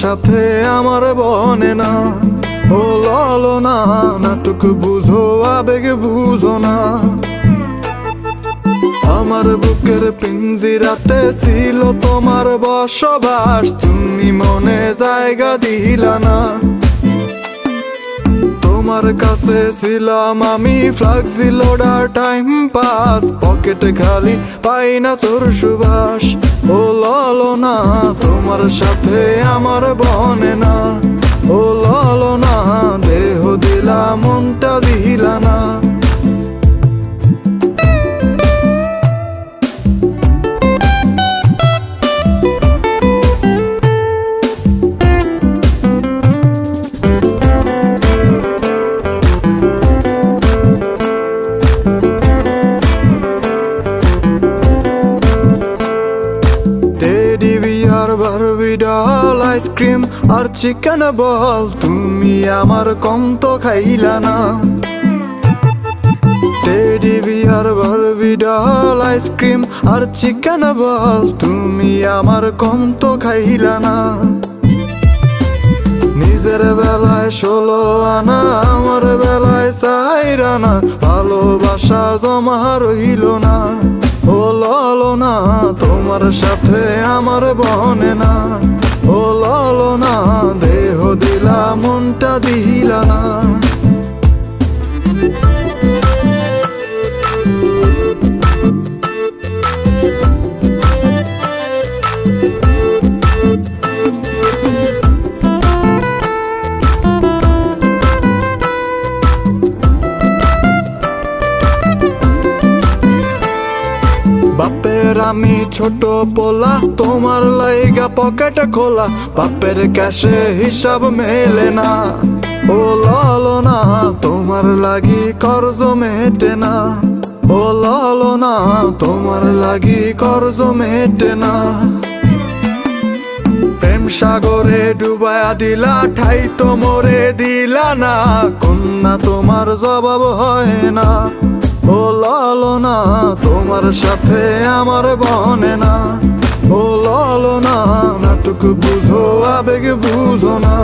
সাথে আমার বনে না। ও ললনা নাটক বুঝো আবেগ বুঝো না। আমার বুকের পিঞ্জিরাতে ছিল তোমার বসবাস, তুমি মনে জায়গা দিলা না। তোমার কাছে ছিলাম আমি ফ্লাক্সি লোডার টাইম পাস, পকেটে খালি পাই না তোর সুবাস। ও ললনা তোমার সাথে আমার বনে না। ও ললনা দেহ দিলা মনটা দিলা না। বারবি ডল আইসক্রিম আর চিকেন বল, তুমি আমার কম তো খাইলা না। Teddy bear Barbie doll ice cream আর চিকেন বল, তুমি আমার কম তো খাইলা না। নিজের বেলায় 16 আনা, আমার বেলায় 4 আনা, ভালোবাসা জমা রইল না। ও ললনা তোমার সাথে আমার বনে না। ও ললনা দেহ দিলা মনটা দিলা না। বাপের আমি ছোট পোলা, তোমার লাইগা পকেট খোলা, বাপের ক্যাশে হিসাব মেলে না। ও ললনা তোমার লাগি কর্জ মেটে না। ও ললনা তোমার লাগি কর্জ মেটে না। প্রেম সাগরে ডুবায়া দিলা, ঠাই তো মোরে দিলা না, কন্যা তোমার জবাব হয় না। ও ললনা তোমার সাথে আমার বনে না। ও ললনা নাটক বুঝো আবেগ বুঝো না।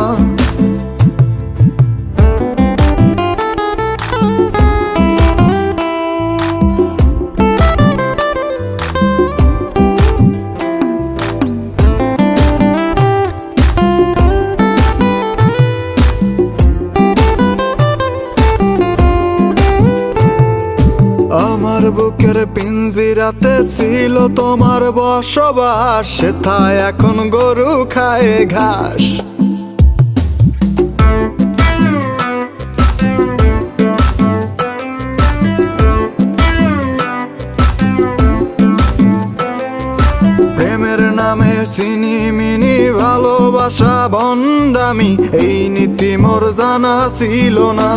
আমার বুকের পিঞ্জিরাতে ছিল তোমার বসবাস, সেথায় এখন গরু খায় ঘাস। প্রেমের নামে সিনিমিনি ভালোবাসা ভণ্ডামি, এই নীতি মোর জানা ছিল না।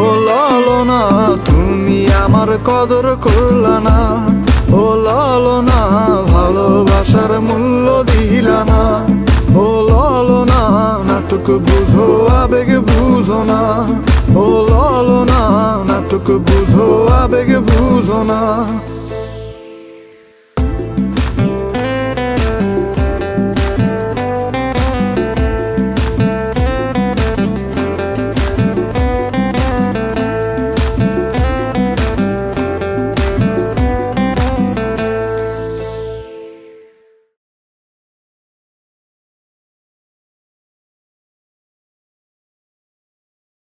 ও ললনা তুমি আমার কদর করলা না। ও ললনা ভালোবাসার মূল্য দিলা না। ও ললনা নাটক বুঝো আবেগ বুঝো না। ও ললনা নাটক বুঝো আবেগ বুঝো না।